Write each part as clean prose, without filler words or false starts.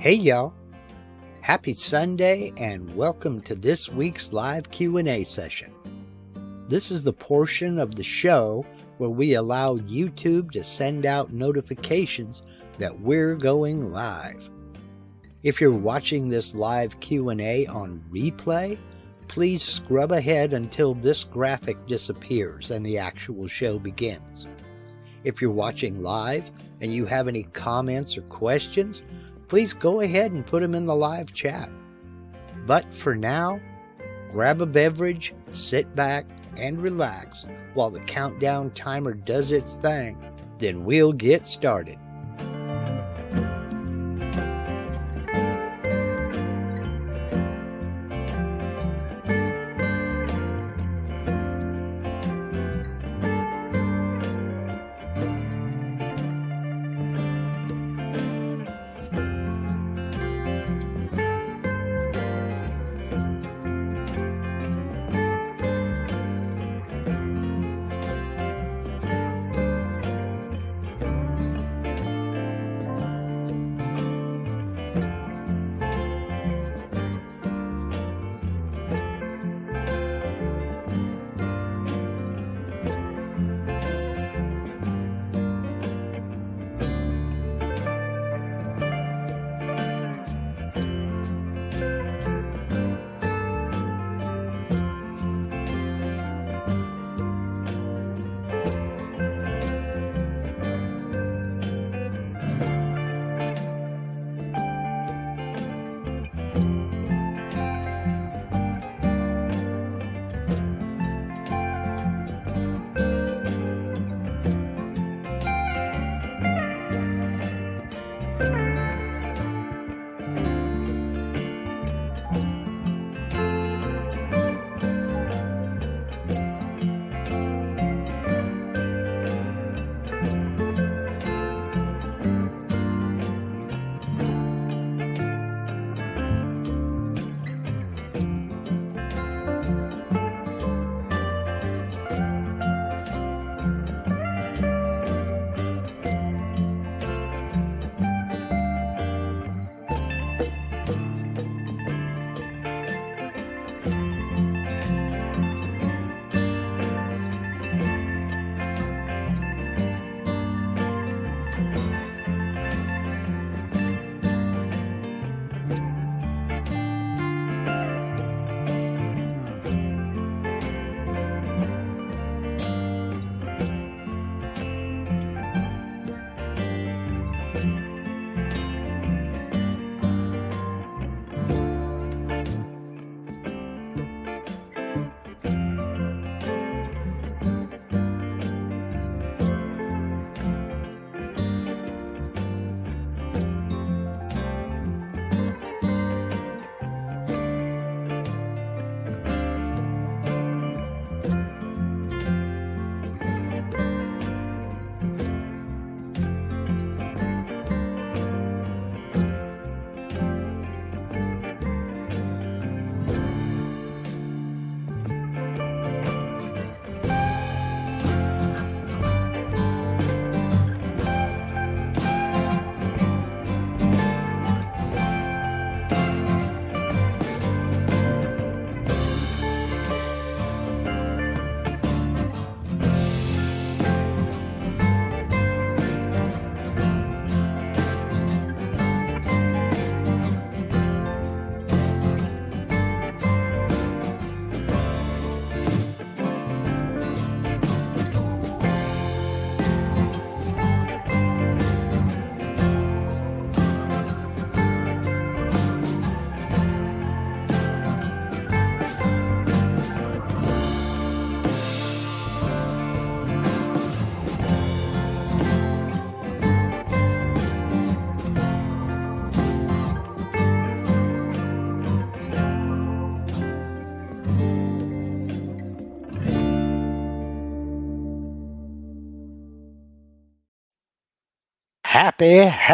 Hey y'all, happy Sunday and welcome to this week's live Q&A session. This is the portion of the show where we allow YouTube to send out notifications that we're going live. If you're watching this live Q&A on replay, please scrub ahead until this graphic disappears and the actual show begins. If you're watching live and you have any comments or questions, please go ahead and put them in the live chat. But for now, grab a beverage, sit back, and relax while the countdown timer does its thing. Then we'll get started.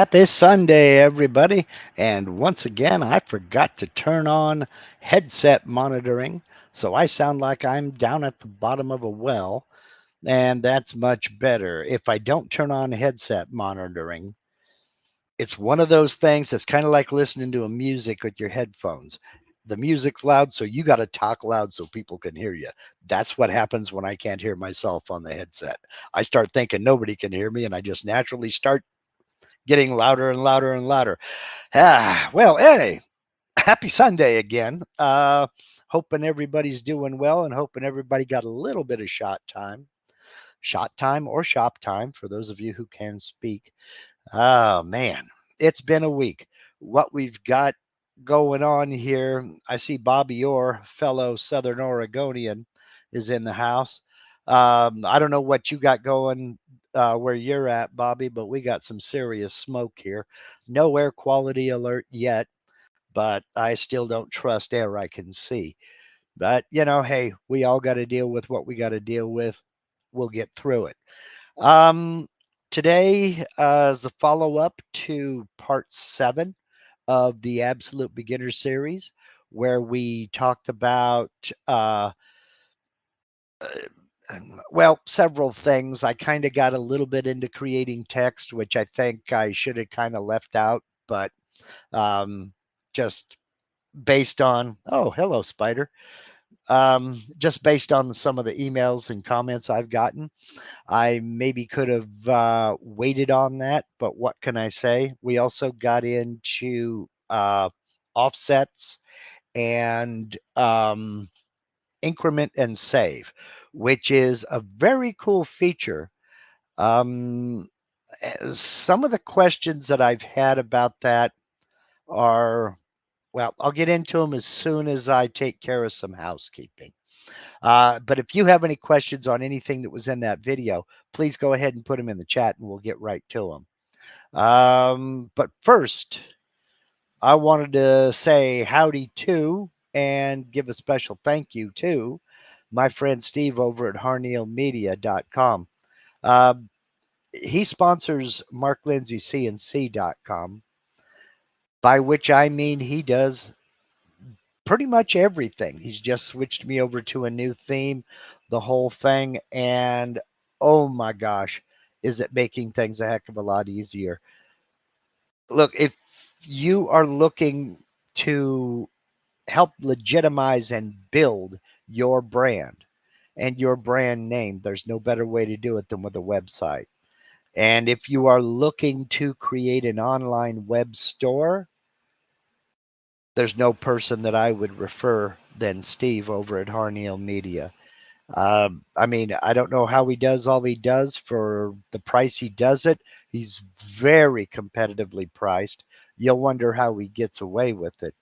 Happy Sunday, everybody. And once again, I forgot to turn on headset monitoring, so I sound like I'm down at the bottom of a well, and that's much better. If I don't turn on headset monitoring, It's one of those things that's kind of like listening to a music with your headphones. The music's loud, so you got to talk loud so people can hear you. That's what happens when I can't hear myself on the headset. I start thinking nobody can hear me, and I just naturally start getting louder and louder and louder. Well, anyway, happy Sunday again. Hoping everybody's doing well and hoping everybody got a little bit of shot time or shop time for those of you who can speak. Oh, man, it's been a week. What we've got going on here, I see Bobby Orr, fellow Southern Oregonian, is in the house. I don't know what you got going where you're at, Bobby, but we got some serious smoke here. No air quality alert yet, but I still don't trust air I can see. But, hey, we all got to deal with what we got to deal with. We'll get through it. Um, Today is the follow up to part 7 of the Absolute Beginner series, where we talked about, several things. I kind of got a little bit into creating text, which I think I should have kind of left out, but just based on, oh, hello, Spider. Just based on some of the emails and comments I've gotten. I maybe could have waited on that, but what can I say? We also got into offsets and increment and save, which is a very cool feature. Some of the questions that I've had about that are, well, I'll get into them as soon as I take care of some housekeeping. But if you have any questions on anything that was in that video, please go ahead and put them in the chat and we'll get right to them. But first, I wanted to say howdy to and give a special thank you to my friend Steve over at harneilmedia.com. He sponsors Mark Lindsay CNC.com, by which I mean he does pretty much everything. He's just switched me over to a new theme, the whole thing, and oh my gosh, is it making things a heck of a lot easier. Look, if you are looking to help legitimize and build your brand and your brand name, there's no better way to do it than with a website. And if you are looking to create an online web store, there's no person that I would refer than Steve over at Harneil Media. I mean, I don't know how he does all he does for the price he does it. He's very competitively priced. You'll wonder how he gets away with it.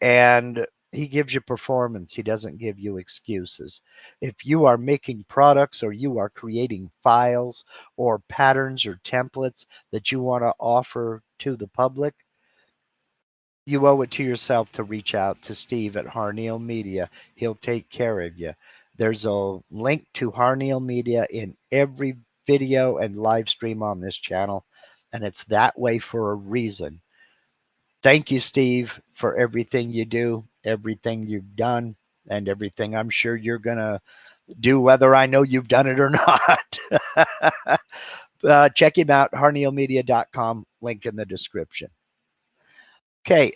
And he gives you performance. He doesn't give you excuses. If you are making products or you are creating files or patterns or templates that you want to offer to the public, you owe it to yourself to reach out to Steve at Harneil Media. He'll take care of you. There's a link to Harneil Media in every video and live stream on this channel, and it's that way for a reason. Thank you, Steve, for everything you do, everything you've done, and everything I'm sure you're going to do, whether I know you've done it or not. Check him out, harneilmedia.com, link in the description. Okay,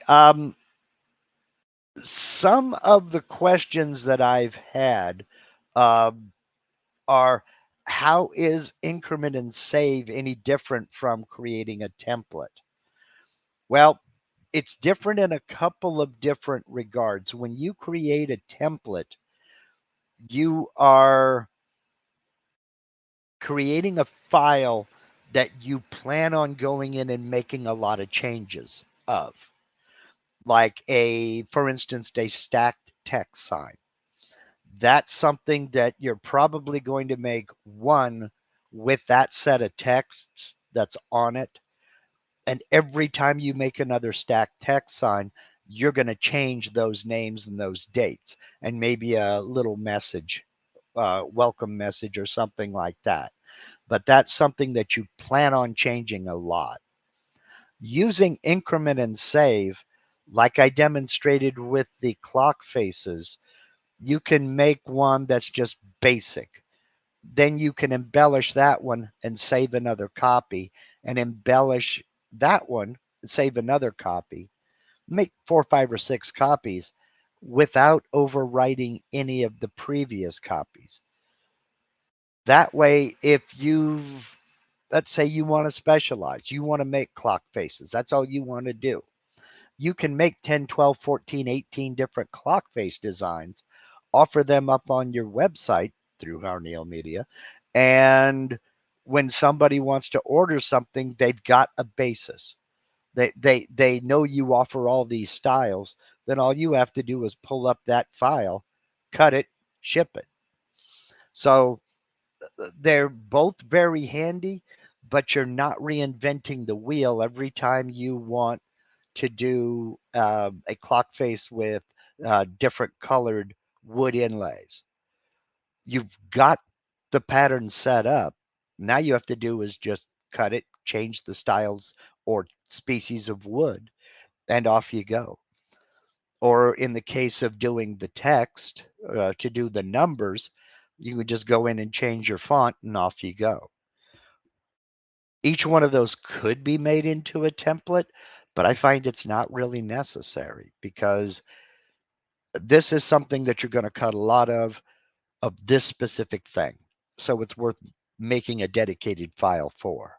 some of the questions that I've had are, how is increment and save any different from creating a template? Well, it's different in a couple of different regards. When you create a template, you are creating a file that you plan on going in and making a lot of changes of. Like for instance, a stacked text sign. That's something that you're probably going to make one with that set of texts that's on it. And every time you make another stacked text sign, you're going to change those names and those dates and maybe a little message, welcome message or something like that. But that's something that you plan on changing a lot. Using increment and save, like I demonstrated with the clock faces, you can make one that's just basic. Then you can embellish that one and save another copy and embellish that one, save another copy, make 4, 5, or 6 copies without overwriting any of the previous copies. That way, if let's say you want to specialize, you want to make clock faces, that's all you want to do. You can make 10, 12, 14, 18 different clock face designs, offer them up on your website through Harneal Media, and when somebody wants to order something, they've got a basis. They know you offer all these styles. Then all you have to do is pull up that file, cut it, ship it. So they're both very handy, but you're not reinventing the wheel every time you want to do a clock face with different colored wood inlays. You've got the pattern set up. Now you have to do is just cut it, change the styles or species of wood, and off you go. Or in the case of doing the text, to do the numbers, you would just go in and change your font and off you go. Each one of those could be made into a template, but I find it's not really necessary because this is something that you're going to cut a lot of this specific thing. So it's worth making a dedicated file for.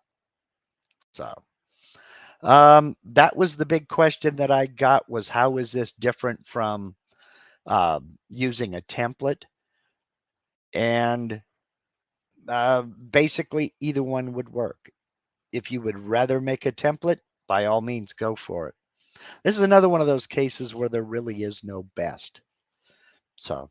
So that was the big question that I got, was how is this different from using a template? And basically either one would work. If you would rather make a template, by all means, go for it. This is another one of those cases where there really is no best. So,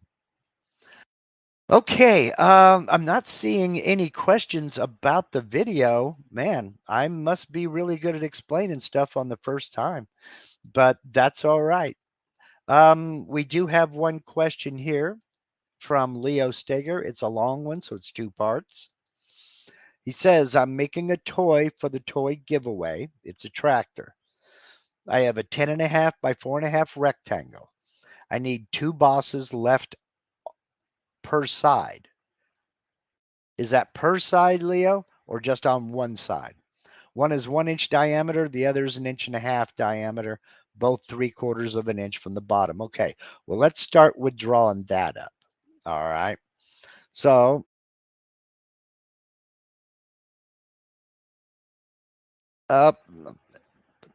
okay, I'm not seeing any questions about the video. Man, I must be really good at explaining stuff on the first time, but that's all right. We do have one question here from Leo Steger. It's a long one, so it's 2 parts. He says, I'm making a toy for the toy giveaway. It's a tractor. I have a 10.5 by 4.5 rectangle. I need 2 bosses left per side. Is that per side, Leo, or just on one side? One is 1 inch diameter. The other is 1.5 inch diameter, both 3/4 of an inch from the bottom. Okay, well, let's start with drawing that up. All right. So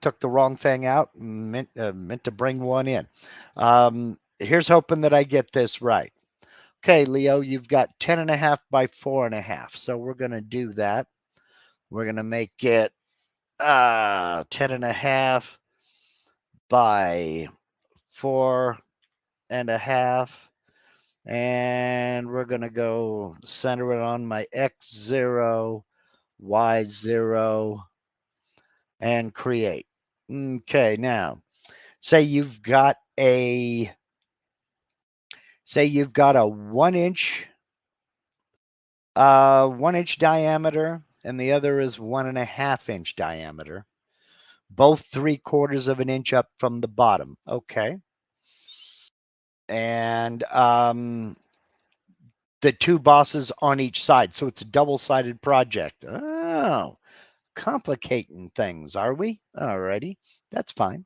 took the wrong thing out, meant to bring one in. Here's hoping that I get this right. Okay, Leo, you've got 10.5 by 4.5. So we're going to do that. We're going to make it 10.5 by 4.5. And we're going to go center it on my X0, Y0, and create. Okay, now say you've got a 1 inch 1 inch diameter, and the other is 1.5 inch diameter, both 3/4 of an inch up from the bottom. Okay. And the 2 bosses on each side. So it's a double-sided project. Oh, complicating things, are we? Alrighty, that's fine.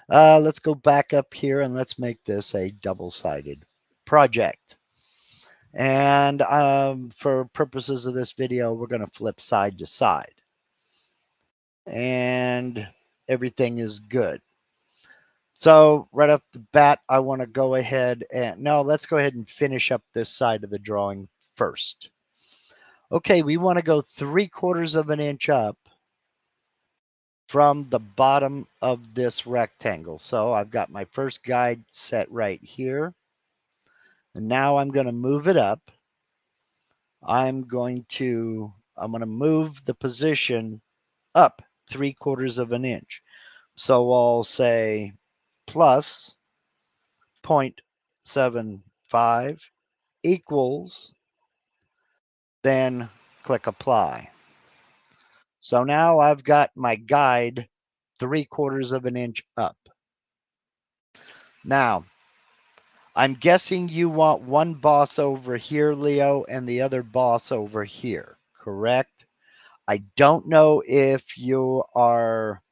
Let's go back up here and let's make this a double-sided project. And for purposes of this video, we're going to flip side to side. And everything is good. So right off the bat, I want to go ahead and, no, let's go ahead and finish up this side of the drawing first. Okay, we want to go 3/4 of an inch up from the bottom of this rectangle. So I've got my first guide set right here. And now I'm going to move it up. I'm going to move the position up 3/4 of an inch. So I'll say plus 0.75 equals, then click apply. So now I've got my guide 3/4 of an inch up. Now, I'm guessing you want one boss over here, Leo, and the other boss over here, correct? I don't know if you are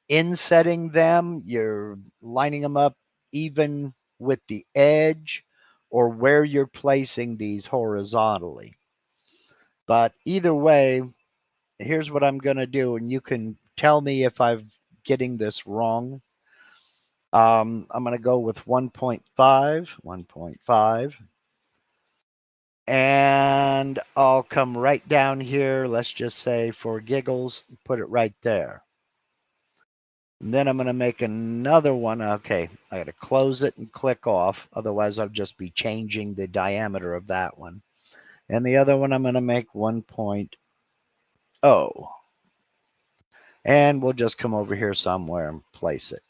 insetting them, you're lining them up even with the edge, or where you're placing these horizontally. But either way, here's what I'm going to do, and you can tell me if I'm getting this wrong. I'm going to go with 1.5, and I'll come right down here. Let's just say for giggles, put it right there. And then I'm going to make another one. Okay, I got to close it and click off. Otherwise, I'll just be changing the diameter of that one. And the other one, I'm going to make 1.0. And we'll just come over here somewhere and place it.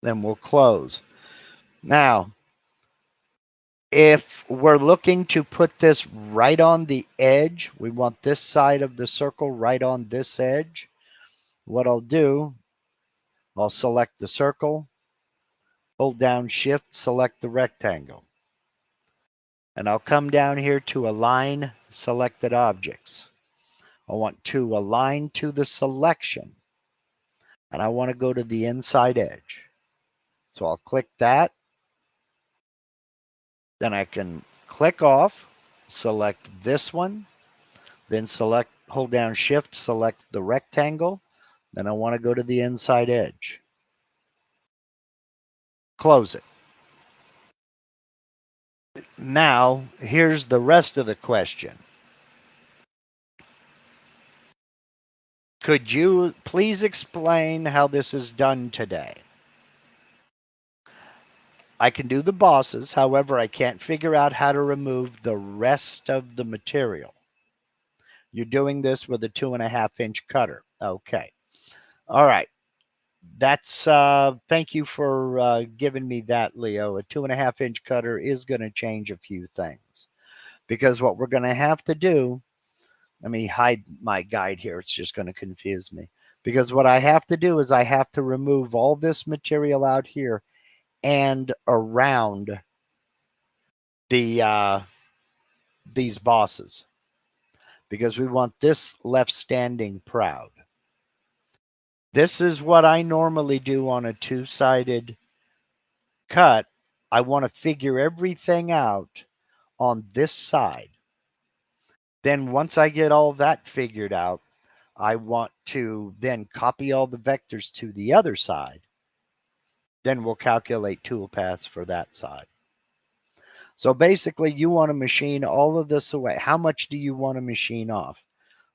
Then we'll close. Now, if we're looking to put this right on the edge, we want this side of the circle right on this edge. What I'll do, I'll select the circle, hold down Shift, select the rectangle. And I'll come down here to Align Selected Objects. I want to align to the selection. And I want to go to the inside edge. So I'll click that. Then I can click off, select this one, then hold down Shift, select the rectangle. Then I want to go to the inside edge. Close it. Now, here's the rest of the question. Could you please explain how this is done today? I can do the bosses, however, I can't figure out how to remove the rest of the material. You're doing this with a 2.5-inch cutter. Okay. All right. That's thank you for giving me that, Leo. A 2.5-inch cutter is going to change a few things, because what we're going to have to do, let me hide my guide here. It's just going to confuse me, because what I have to do is I have to remove all this material out here and around the these bosses, because we want this left standing proud. This is what I normally do on a two-sided cut. I want to figure everything out on this side. Then once I get all that figured out, I want to then copy all the vectors to the other side. Then we'll calculate toolpaths for that side. So basically, you want to machine all of this away. How much do you want to machine off?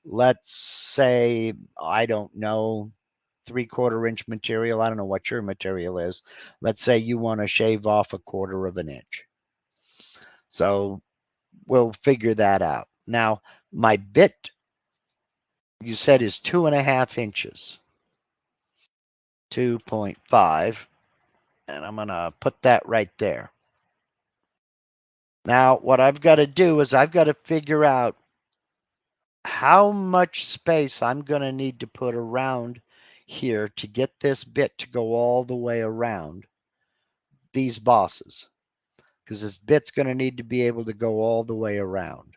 Let's say, I don't know, 3/4 inch material. I don't know what your material is. Let's say you want to shave off 1/4 inch. So we'll figure that out. Now, my bit, you said, is 2.5 inches. 2.5. And I'm going to put that right there. Now, what I've got to do is I've got to figure out how much space I'm going to need to put around here to get this bit to go all the way around these bosses, because this bit's going to need to be able to go all the way around.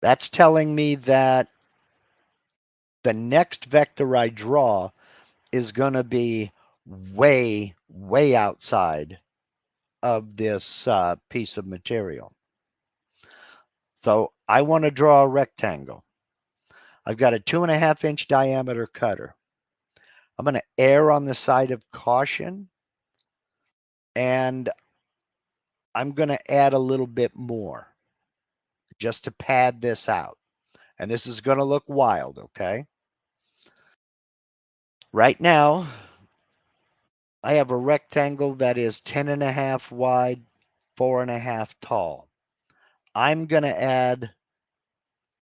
That's telling me that the next vector I draw is going to be way, way outside of this piece of material. So I want to draw a rectangle. I've got a 2.5-inch diameter cutter. I'm going to err on the side of caution, and I'm going to add a little bit more just to pad this out. And this is going to look wild, okay? Right now, I have a rectangle that is 10.5 wide, 4.5 tall. I'm going to add,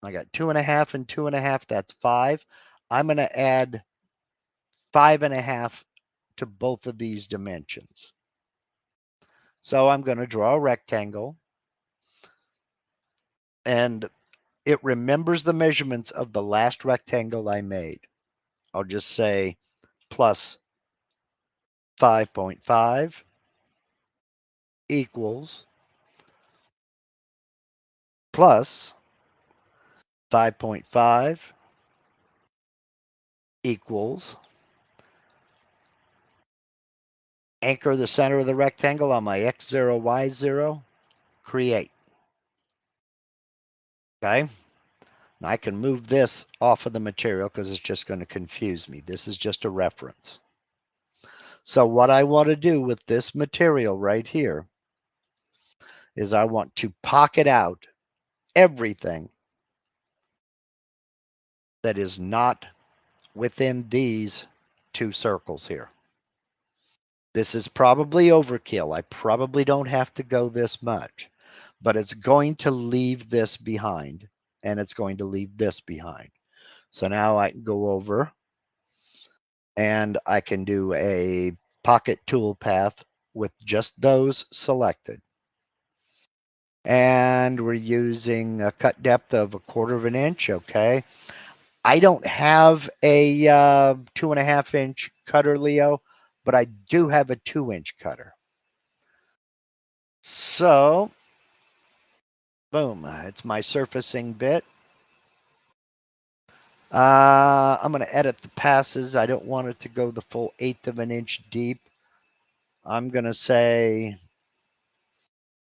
I got 2.5 and 2.5, that's 5. I'm going to add 5.5 to both of these dimensions. So I'm going to draw a rectangle, and it remembers the measurements of the last rectangle I made. I'll just say plus 5.5 equals plus 5.5 equals anchor the center of the rectangle on my X0, Y0, create. Okay. Now I can move this off of the material because it's just going to confuse me. This is just a reference. So what I want to do with this material right here is I want to pocket out everything that is not within these two circles here. This is probably overkill. I probably don't have to go this much, but it's going to leave this behind, and it's going to leave this behind. So now I can go over and I can do a pocket toolpath with just those selected. And we're using a cut depth of 1/4 inch, okay? I don't have a 2.5 inch cutter, Leo, but I do have a 2-inch cutter. So, boom, it's my surfacing bit. I'm going to edit the passes. I don't want it to go the full 1/8 of an inch deep. I'm going to say,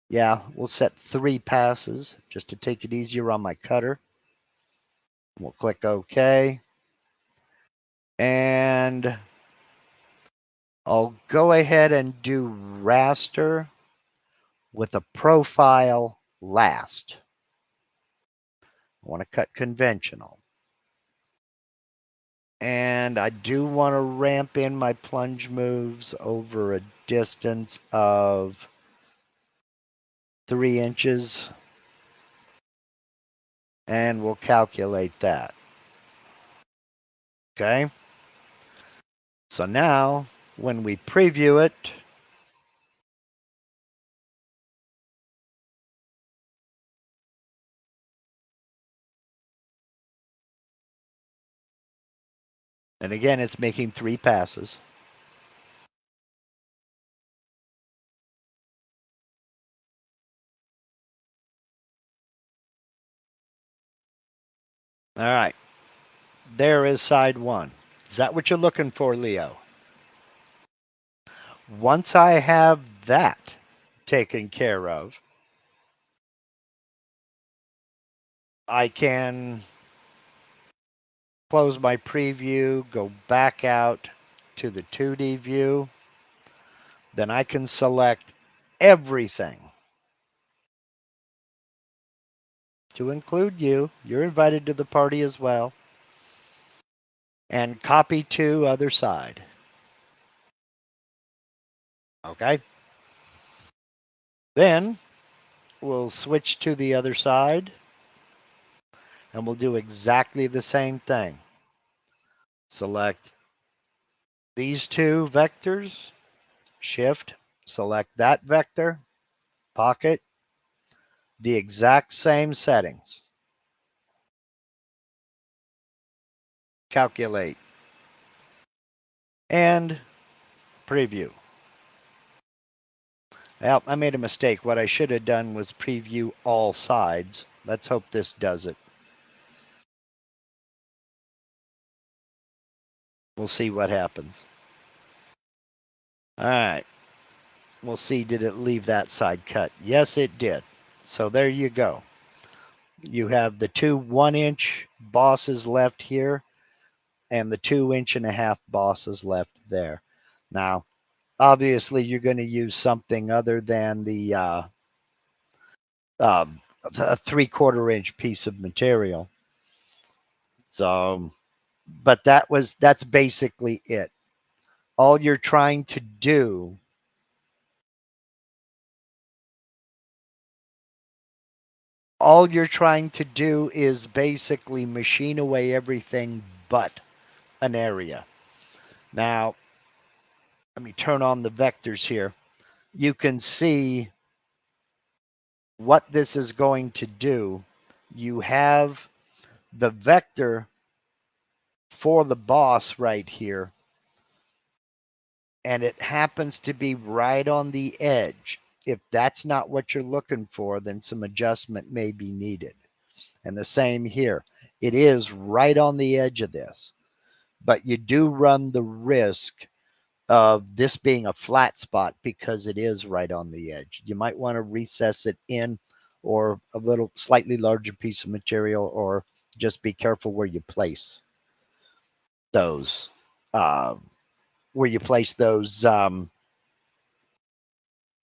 yeah, we'll set 3 passes just to take it easier on my cutter. We'll click OK. And I'll go ahead and do raster with a profile last. I want to cut conventional. And I do want to ramp in my plunge moves over a distance of 3 inches. And we'll calculate that. Okay. So now when we preview it, and again, it's making 3 passes. All right. There is side 1. Is that what you're looking for, Leo? Once I have that taken care of, I can close my preview, go back out to the 2D view. Then I can select everything to include you. You're invited to the party as well. And copy to other side. Okay. Then we'll switch to the other side and we'll do exactly the same thing. Select these 2 vectors, shift, select that vector, pocket, the exact same settings. Calculate. And preview. Well, I made a mistake. What I should have done was preview all sides. Let's hope this does it. We'll see what happens. All right. We'll see, did it leave that side cut? Yes, it did. So there you go. You have the 2 1-inch bosses left here and the 2.5-inch bosses left there. Now, obviously, you're going to use something other than the a 3/4 inch piece of material. So, but that's basically it. All you're trying to do is basically machine away everything but an area. Now, let me turn on the vectors here. You can see what this is going to do. You have the vector for the boss right here, and it happens to be right on the edge. if that's not what you're looking for, then some adjustment may be needed. And the same here. It is right on the edge of this, but you do run the risk of this being a flat spot because it is right on the edge. You might want to recess it in, or a little slightly larger piece of material, or just be careful where you place those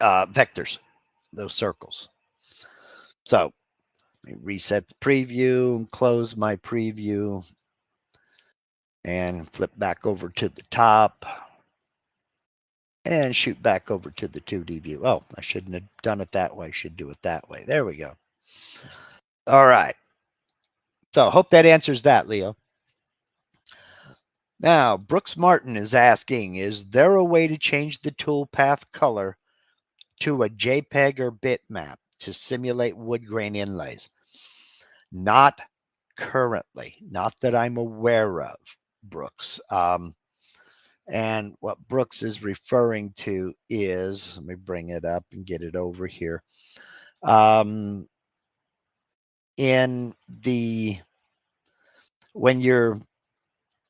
vectors, those circles. So let me reset the preview and close my preview and flip back over to the top and shoot back over to the 2D view. Oh, I shouldn't have done it that way. I should do it that way. There we go. All right. So hope that answers that, Leo. Now, Brooks Martin is asking, is there a way to change the toolpath color to a JPEG or bitmap to simulate wood grain inlays? Not currently, not that I'm aware of, Brooks. And what Brooks is referring to is, let me bring it up and get it over here. When you're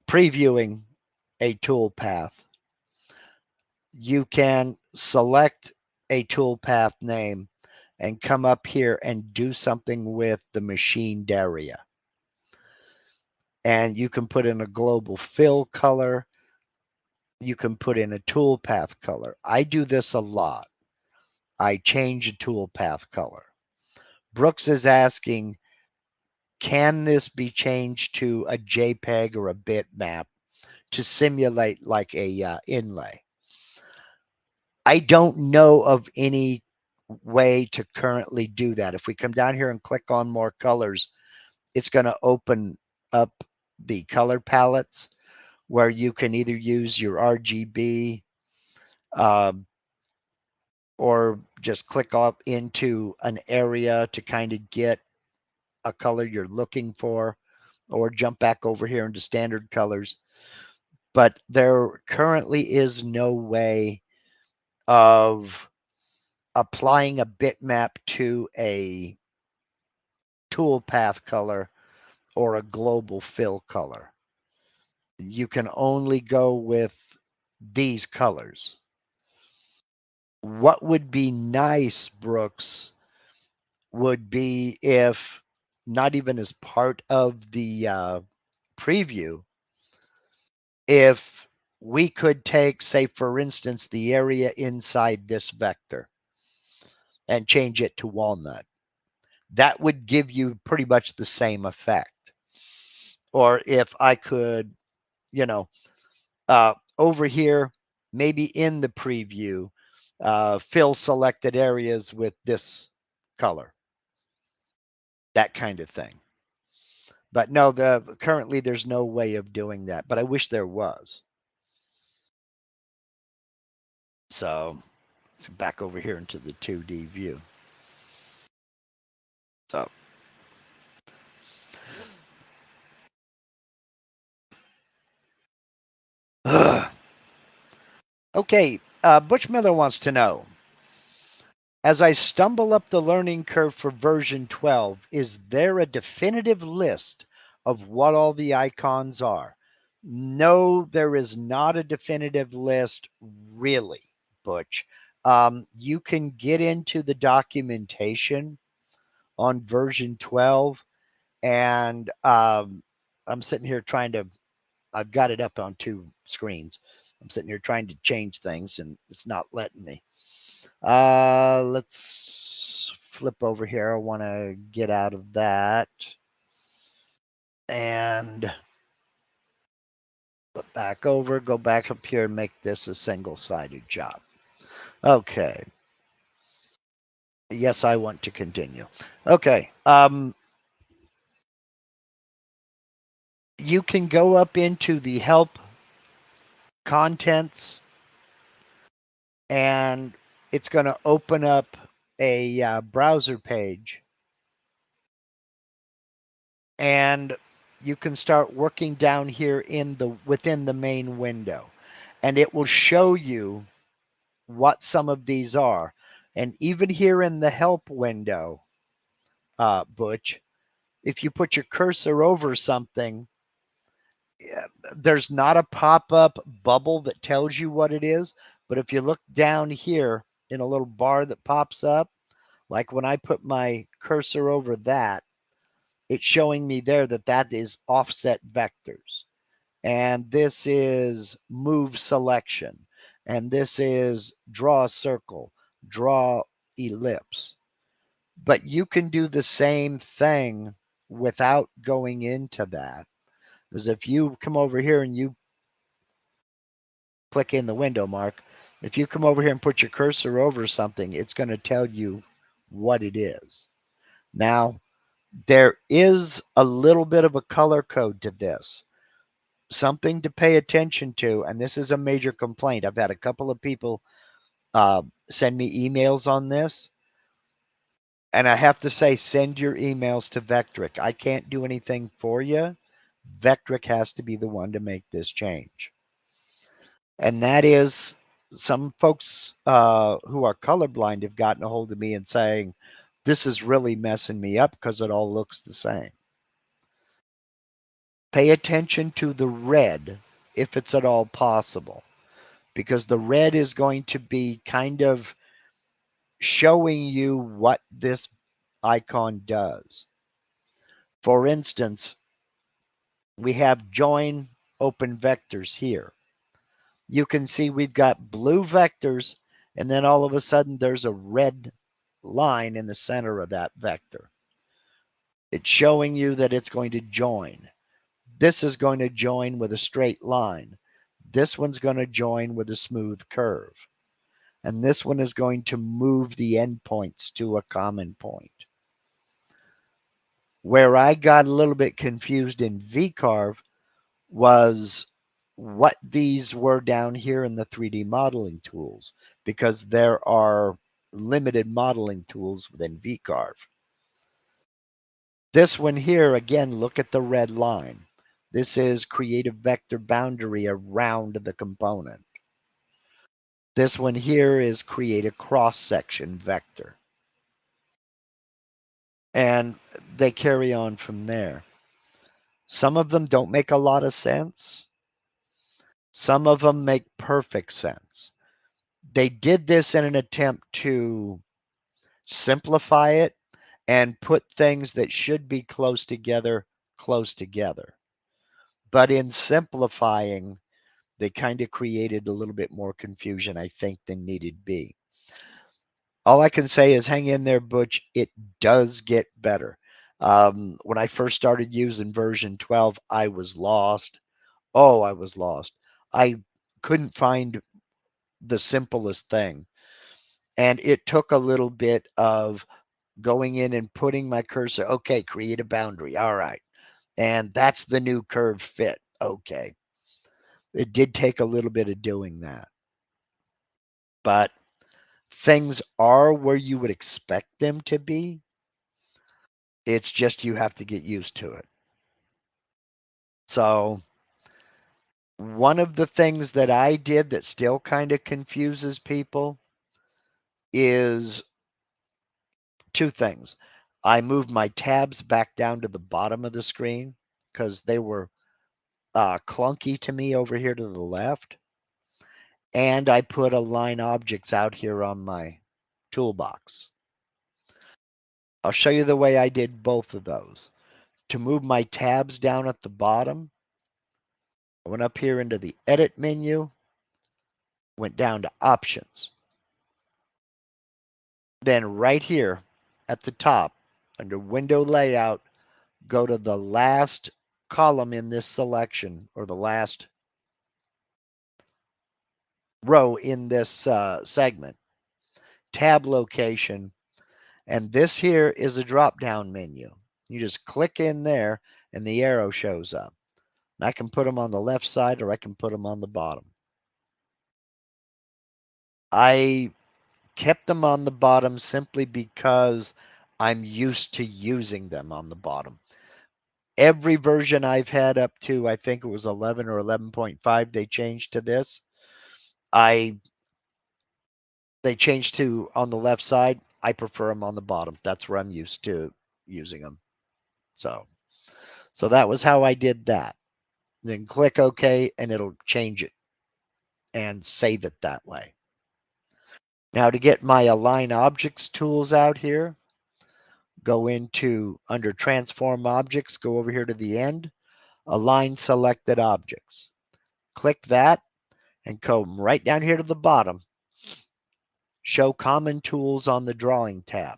previewing a toolpath, you can select a toolpath name and come up here and do something with the machined area. And you can put in a global fill color. You can put in a toolpath color. I do this a lot. I change a toolpath color. Brooks is asking, can this be changed to a JPEG or a bitmap to simulate like a inlay? I don't know of any way to currently do that. If we come down here and click on more colors, it's going to open up the color palettes where you can either use your RGB or just click up into an area to kind of get a color you're looking for, or jump back over here into standard colors. But there currently is no way of applying a bitmap to a toolpath color or a global fill color. You can only go with these colors. What would be nice, Brooks, would be if, not even as part of the preview, if we could take, say, for instance, the area inside this vector and change it to walnut. That would give you pretty much the same effect. Or if I could, over here, maybe in the preview, fill selected areas with this color, that kind of thing. But no, currently there's no way of doing that, but I wish there was. So let's back over here into the 2D view. So okay, Butch Miller wants to know, as I stumble up the learning curve for version 12, is there a definitive list of what all the icons are? No, there is not a definitive list, really, Butch. You can get into the documentation on version 12, and I'm sitting here I've got it up on two screens. I'm sitting here trying to change things, and it's not letting me. Let's flip over here. I want to get out of that and flip back over, go back up here and make this a single-sided job. Okay. Yes, I want to continue. Okay. You can go up into the help contents, and it's going to open up a browser page, and you can start working down here within the main window, and it will show you what some of these are. And even here in the help window, Butch, if you put your cursor over something, there's not a pop-up bubble that tells you what it is. But if you look down here in a little bar that pops up, like when I put my cursor over that, it's showing me there that that is offset vectors. And this is move selection. And this is draw a circle, draw ellipse. But you can do the same thing without going into that. Because if you come over here and you click in the window, Mark, if you come over here and put your cursor over something, it's going to tell you what it is. Now, there is a little bit of a color code to this. Something to pay attention to, and this is a major complaint. I've had a couple of people send me emails on this, and I have to say, send your emails to Vectric. I can't do anything for you. Vectric has to be the one to make this change. And that is, some folks who are colorblind have gotten a hold of me and saying, this is really messing me up because it all looks the same. Pay attention to the red if it's at all possible, because the red is going to be kind of showing you what this icon does. For instance, we have join open vectors here. You can see we've got blue vectors, and then all of a sudden there's a red line in the center of that vector. It's showing you that it's going to join. This is going to join with a straight line. This one's going to join with a smooth curve. And this one is going to move the endpoints to a common point. Where I got a little bit confused in VCarve was what these were down here in the 3D modeling tools, because there are limited modeling tools within VCarve. This one here, again, look at the red line. This is create a vector boundary around the component. This one here is create a cross-section vector. And they carry on from there. Some of them don't make a lot of sense. Some of them make perfect sense. They did this in an attempt to simplify it and put things that should be close together. But in simplifying, they kind of created a little bit more confusion, I think, than needed be. All I can say is hang in there, Butch. It does get better. When I first started using version 12, I was lost. Oh, I was lost. I couldn't find the simplest thing. And it took a little bit of going in and putting my cursor. Okay, create a boundary. All right. And that's the new curve fit. Okay. It did take a little bit of doing that. But things are where you would expect them to be. It's just you have to get used to it. So one of the things that I did that still kind of confuses people is two things. I moved my tabs back down to the bottom of the screen because they were clunky to me over here to the left. And I put align objects out here on my toolbox. I'll show you the way I did both of those. To move my tabs down at the bottom, I went up here into the edit menu, went down to options. Then right here at the top under window layout, go to the last column in this selection, or the last row in this segment, tab location, and this here is a drop down menu. You just click in there and the arrow shows up. And I can put them on the left side or I can put them on the bottom. I kept them on the bottom simply because I'm used to using them on the bottom. Every version I've had up to, I think it was 11 or 11.5, they changed to this. I they change to on the left side. I prefer them on the bottom. That's where I'm used to using them. So that was how I did that. Then click OK, and it'll change it and save it that way. Now to get my Align Objects tools out here, go into under Transform Objects, go over here to the end, Align Selected Objects. Click that and come right down here to the bottom. Show Common Tools on the Drawing tab.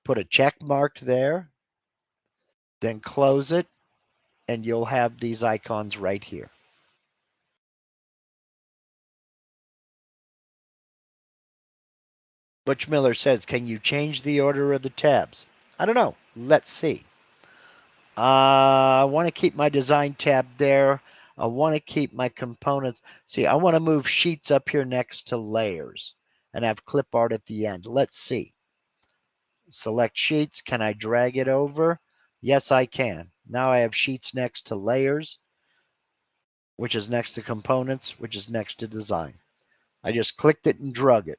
Put a check mark there, then close it, and you'll have these icons right here. Butch Miller says, can you change the order of the tabs? I don't know. Let's see. I want to keep my design tab there. I want to keep my components. See, I want to move sheets up here next to layers and have clip art at the end. Let's see. Select sheets. Can I drag it over? Yes, I can. Now I have sheets next to layers, which is next to components, which is next to design. I just clicked it and drug it.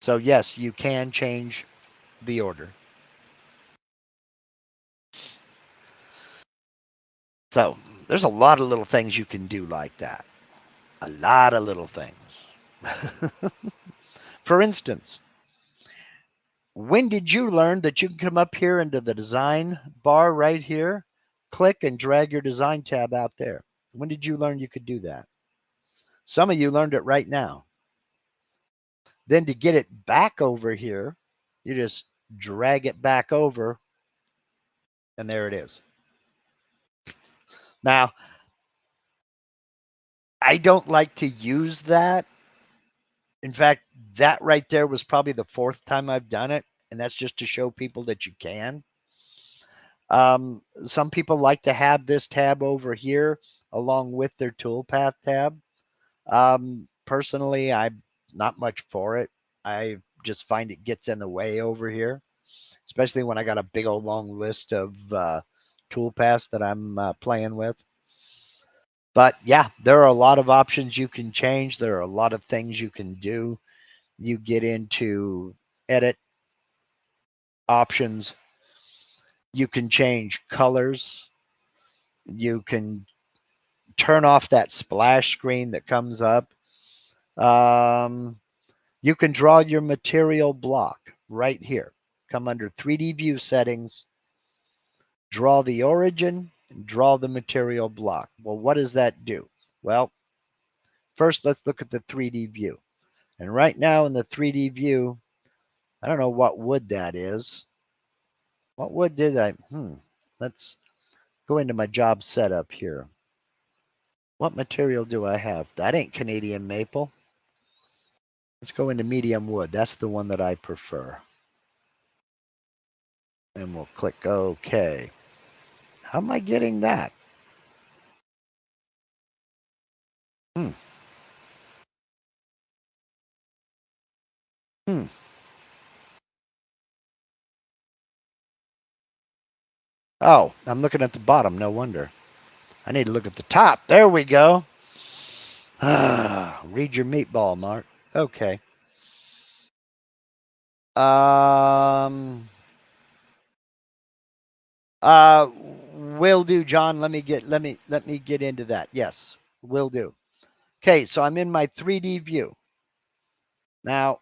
So yes, you can change the order. So there's a lot of little things you can do like that. A lot of little things. For instance, when did you learn that you can come up here into the design bar right here, click and drag your design tab out there? When did you learn you could do that? Some of you learned it right now. Then to get it back over here, you just drag it back over, and there it is. Now, I don't like to use that. In fact, that right there was probably the 4th time I've done it, and that's just to show people that you can. Some people like to have this tab over here along with their Toolpath tab. Personally, I'm not much for it. I just find it gets in the way over here, especially when I got a big old long list of Toolpaths that I'm playing with. But yeah, there are a lot of options you can change. There are a lot of things you can do. You get into edit options. You can change colors. You can turn off that splash screen that comes up. You can draw your material block right here. Come under 3D view settings, draw the origin, and draw the material block. Well, what does that do? Well, first let's look at the 3D view. And right now in the 3D view, I don't know what wood that is. What wood did I, let's go into my job setup here. What material do I have? That ain't Canadian maple. Let's go into medium wood. That's the one that I prefer. And we'll click OK. How am I getting that? Hmm. Oh, I'm looking at the bottom. No wonder. I need to look at the top. There we go. Read your meatball, Mark. Okay. Will do, John. Let me get into that. Yes, will do. Okay, so I'm in my 3D view. Now,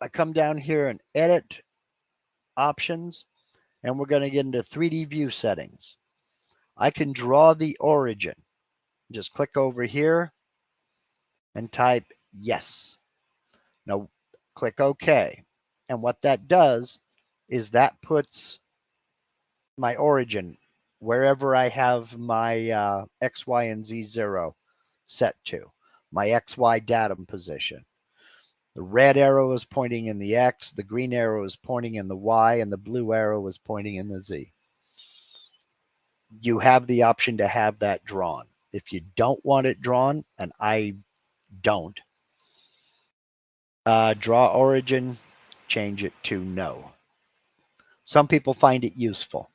I come down here and edit options, and we're going to get into 3D view settings. I can draw the origin. Just click over here and type yes. Now, click OK. And what that does is that puts my origin wherever I have my X, Y, and Z 0 set to, my XY datum position. The red arrow is pointing in the X, the green arrow is pointing in the Y, and the blue arrow is pointing in the Z. You have the option to have that drawn. If you don't want it drawn, and I don't, draw origin, change it to no. Some people find it useful.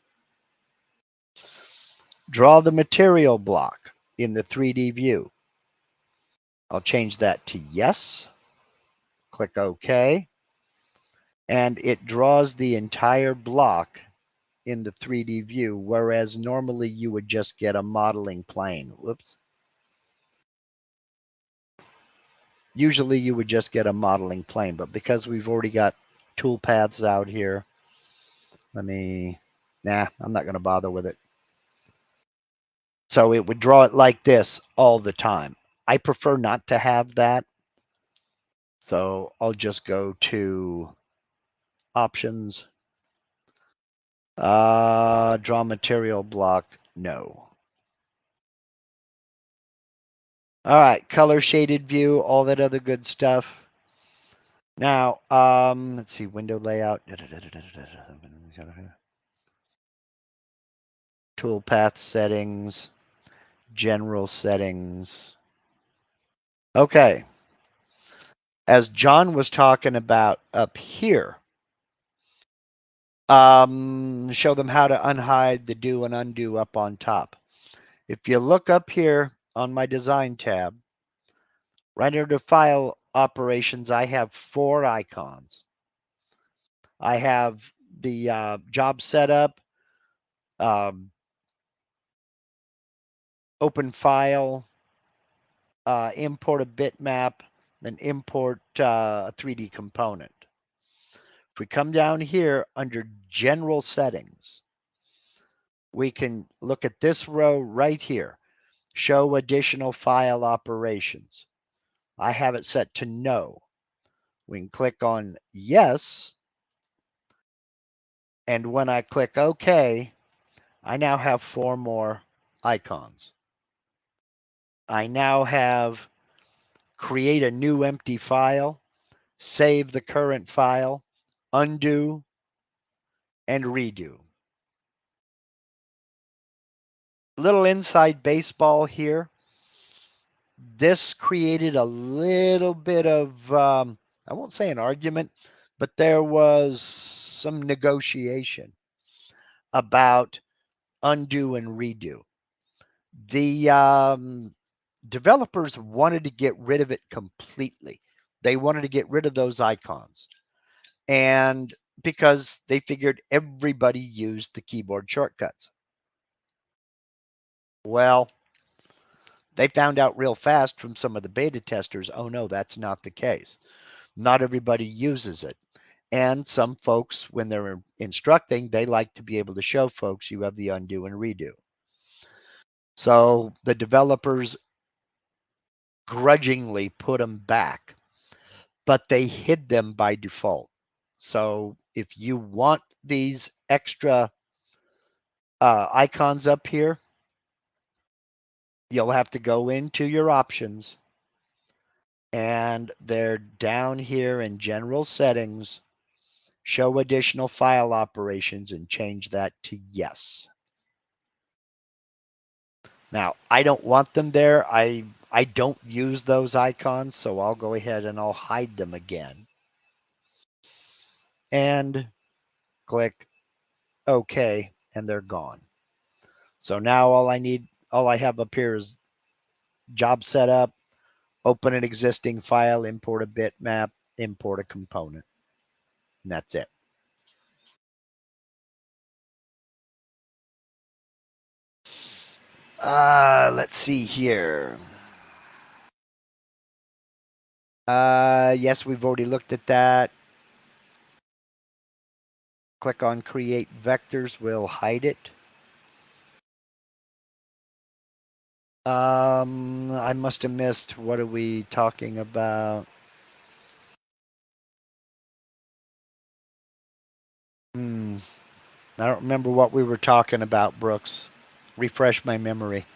Draw the material block in the 3D view. I'll change that to yes. Click OK. And it draws the entire block in the 3D view, whereas normally you would just get a modeling plane. Whoops. Usually you would just get a modeling plane, but because we've already got toolpaths out here, I'm not going to bother with it. So it would draw it like this all the time. I prefer not to have that. So I'll just go to options, draw material block, no. All right, color shaded view, all that other good stuff. Now, let's see, window layout. Toolpath settings, general settings. Okay. As John was talking about up here, show them how to unhide the do and undo up on top. If you look up here on my design tab, right under file operations, I have 4 icons. I have the job setup, open file, import a bitmap, then import a 3D component. If we come down here under general settings, we can look at this row right here, show additional file operations. I have it set to no. We can click on yes. And when I click OK, I now have 4 more icons. I now have create a new empty file, save the current file, undo, and redo. Little inside baseball here. This created a little bit of, I won't say an argument, but there was some negotiation about undo and redo. The developers wanted to get rid of it completely. They wanted to get rid of those icons. And because they figured everybody used the keyboard shortcuts. Well, they found out real fast from some of the beta testers, oh no, that's not the case. Not everybody uses it. And some folks, when they're instructing, they like to be able to show folks you have the undo and redo. So the developers grudgingly put them back, but they hid them by default. So if you want these extra icons up here, you'll have to go into your options, and they're down here in general settings, show additional file operations, and change that to yes. Now, I don't want them there. I don't use those icons, so I'll go ahead and I'll hide them again. And click OK, and they're gone. So now all I have up here is job setup, open an existing file, import a bitmap, import a component. And that's it. Let's see here. Yes, we've already looked at that. Click on create vectors, we'll hide it. I must have missed. What are we talking about? I don't remember what we were talking about, Brooks. Refresh my memory.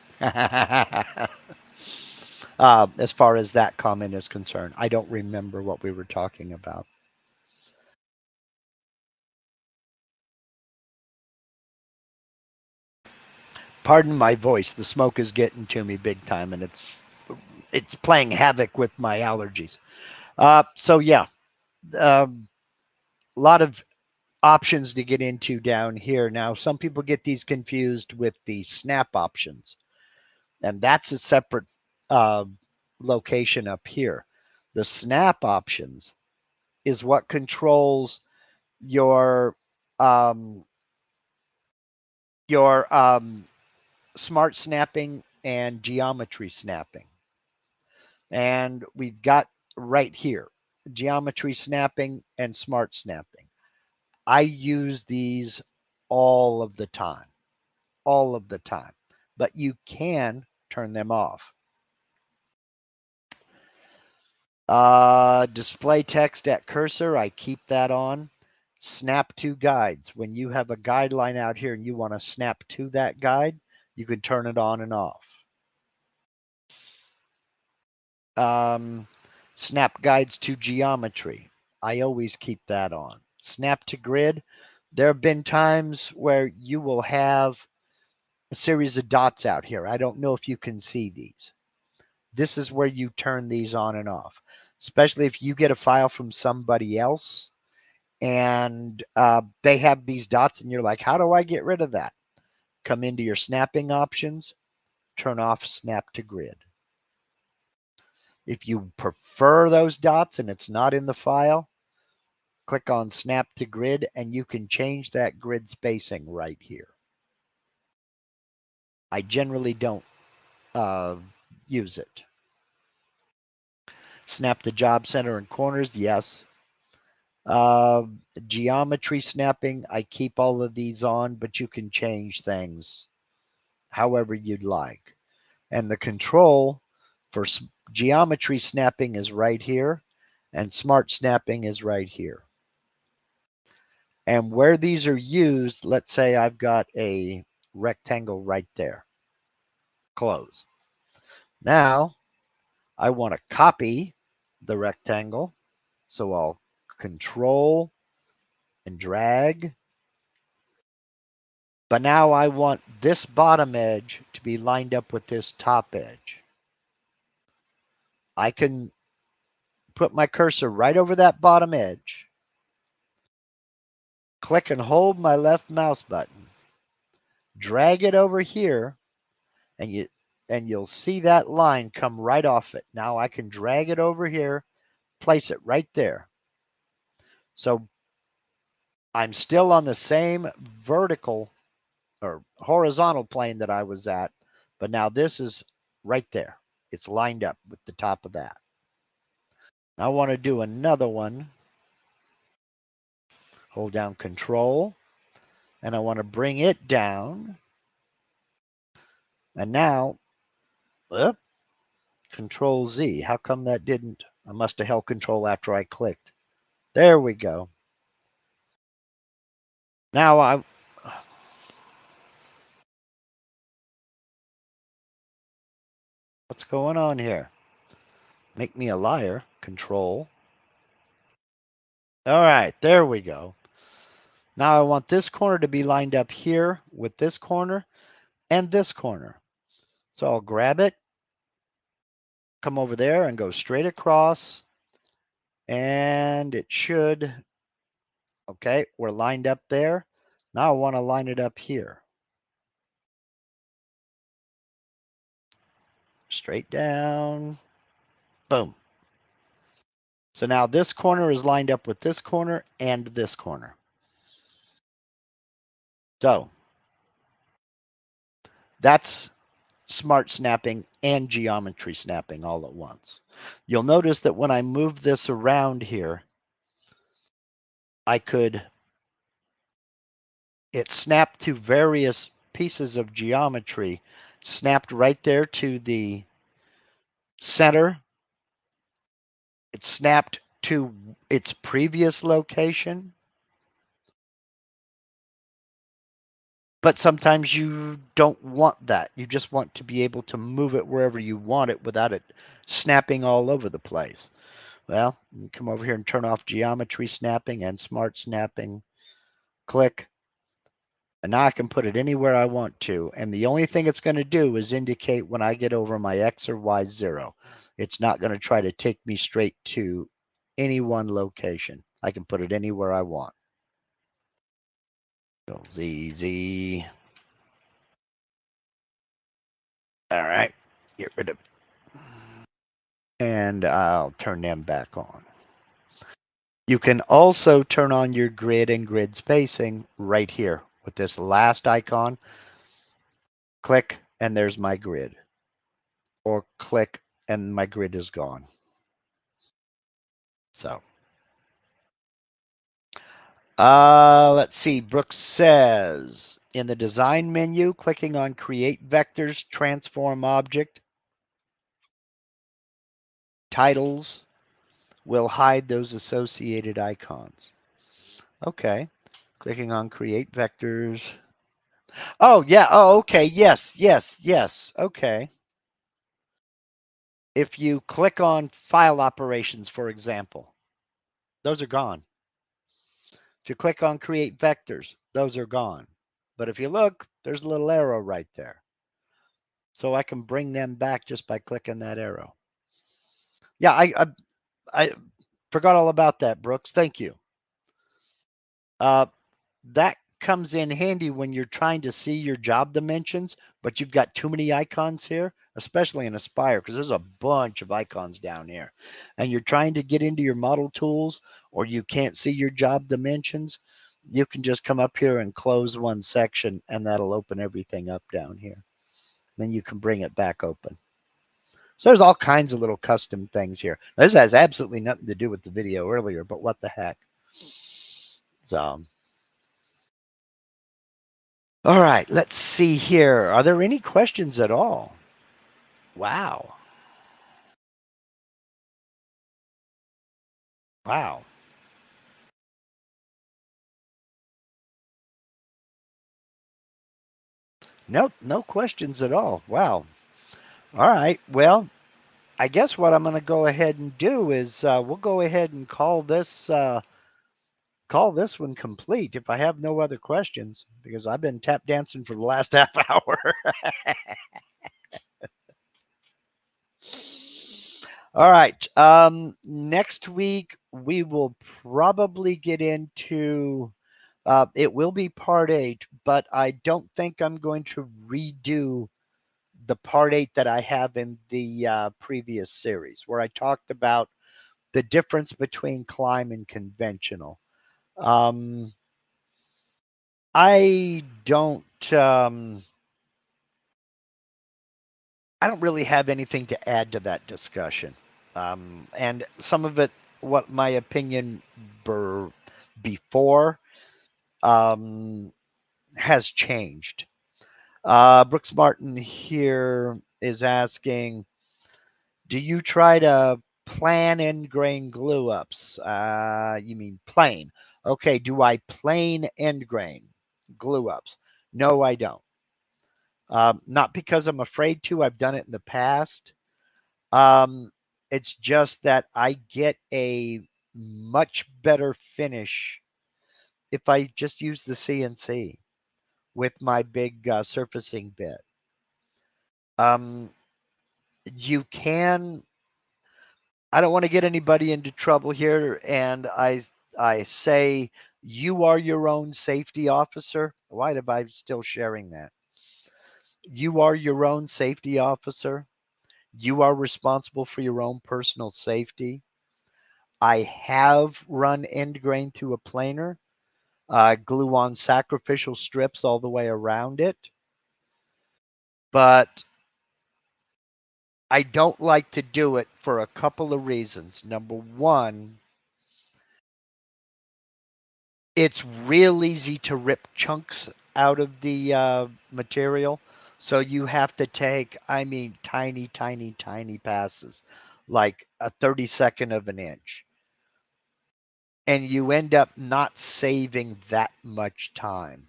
As far as that comment is concerned, I don't remember what we were talking about. Pardon my voice. The smoke is getting to me big time, and it's playing havoc with my allergies. So yeah, a lot of options to get into down here. Now, some people get these confused with the snap options, and that's a separate location up here. The snap options is what controls your smart snapping and geometry snapping. And we've got right here, geometry snapping and smart snapping. I use these all of the time, but you can turn them off. Display text at cursor, I keep that on. Snap to guides. When you have a guideline out here and you want to snap to that guide, you can turn it on and off. Snap guides to geometry. I always keep that on. Snap to grid. There have been times where you will have a series of dots out here. I don't know if you can see these. This is where you turn these on and off, especially if you get a file from somebody else and they have these dots and you're like, how do I get rid of that? Come into your snapping options, turn off snap to grid. If you prefer those dots and it's not in the file, click on snap to grid and you can change that grid spacing right here. I generally don't use it. Snap the job center and corners, yes. Geometry snapping, I keep all of these on, but you can change things however you'd like. And the control for geometry snapping is right here, and smart snapping is right here. And where these are used, let's say I've got a rectangle right there. Close. Now, I want to copy the rectangle, so I'll control and drag. But now I want this bottom edge to be lined up with this top edge. I can put my cursor right over that bottom edge, click and hold my left mouse button, drag it over here, and you'll see that line come right off it. Now I can drag it over here, place it right there. So I'm still on the same vertical or horizontal plane that I was at, but now this is right there. It's lined up with the top of that. I want to do another one. Hold down Control, and I want to bring it down. And now, Control Z. How come that didn't? I must have held Control after I clicked. There we go. Now what's going on here? Make me a liar. Control. All right, there we go. Now I want this corner to be lined up here with this corner and this corner. So I'll grab it, come over there and go straight across. And it should, okay, we're lined up there. Now I want to line it up here. Straight down, boom. So now this corner is lined up with this corner and this corner. So that's smart snapping and geometry snapping all at once. You'll notice that when I move this around here, it snapped to various pieces of geometry, snapped right there to the center. It snapped to its previous location. But sometimes you don't want that. You just want to be able to move it wherever you want it without it snapping all over the place. Well, you come over here and turn off geometry snapping and smart snapping. Click. And now I can put it anywhere I want to. And the only thing it's going to do is indicate when I get over my X or Y 0. It's not going to try to take me straight to any one location. I can put it anywhere I want. So Z. All right. Get rid of And I'll turn them back on. You can also turn on your grid and grid spacing right here with this last icon. Click, and there's my grid. Or click, and my grid is gone. So, let's see. Brooks says, in the design menu, clicking on Create Vectors, Transform Object, Titles will hide those associated icons. Okay. Clicking on Create Vectors. Oh, yeah. Oh, okay. Yes, yes, yes. Okay. If you click on File Operations, for example, those are gone. If you click on Create Vectors, those are gone. But if you look, there's a little arrow right there. So I can bring them back just by clicking that arrow. Yeah, I forgot all about that, Brooks. Thank you. That comes in handy when you're trying to see your job dimensions, but you've got too many icons here, especially in Aspire, because there's a bunch of icons down here. And you're trying to get into your model tools, or you can't see your job dimensions, you can just come up here and close one section, and that'll open everything up down here. Then you can bring it back open. So there's all kinds of little custom things here. This has absolutely nothing to do with the video earlier, but what the heck. So, all right, let's see here. Are there any questions at all? Wow. Wow. Nope, no questions at all. Wow. All right. Well, I guess what I'm going to go ahead and do is we'll go ahead and call this one complete if I have no other questions, because I've been tap dancing for the last half hour. All right. Next week we will probably get into. It will be part 8, but I don't think I'm going to redo the part 8 that I have in the previous series, where I talked about the difference between climb and conventional. Um, I don't. I don't really have anything to add to that discussion. And some of it, what my opinion before has changed. Brooks Martin here is asking, do you try to plan end grain glue ups? You mean plane. Okay, do I plane end grain glue ups? No, I don't. Not because I'm afraid to. I've done it in the past. Um, it's just that I get a much better finish if I just use the CNC with my big surfacing bit. Um, you can. I don't want to get anybody into trouble here, and I say you are your own safety officer. Why am I still sharing that? You are your own safety officer. You are responsible for your own personal safety. I have run end grain through a planer, glue on sacrificial strips all the way around it, but I don't like to do it for a couple of reasons. Number one, it's real easy to rip chunks out of the material. So you have to take, I mean, tiny, tiny, tiny passes, like a 32nd of an inch. And you end up not saving that much time.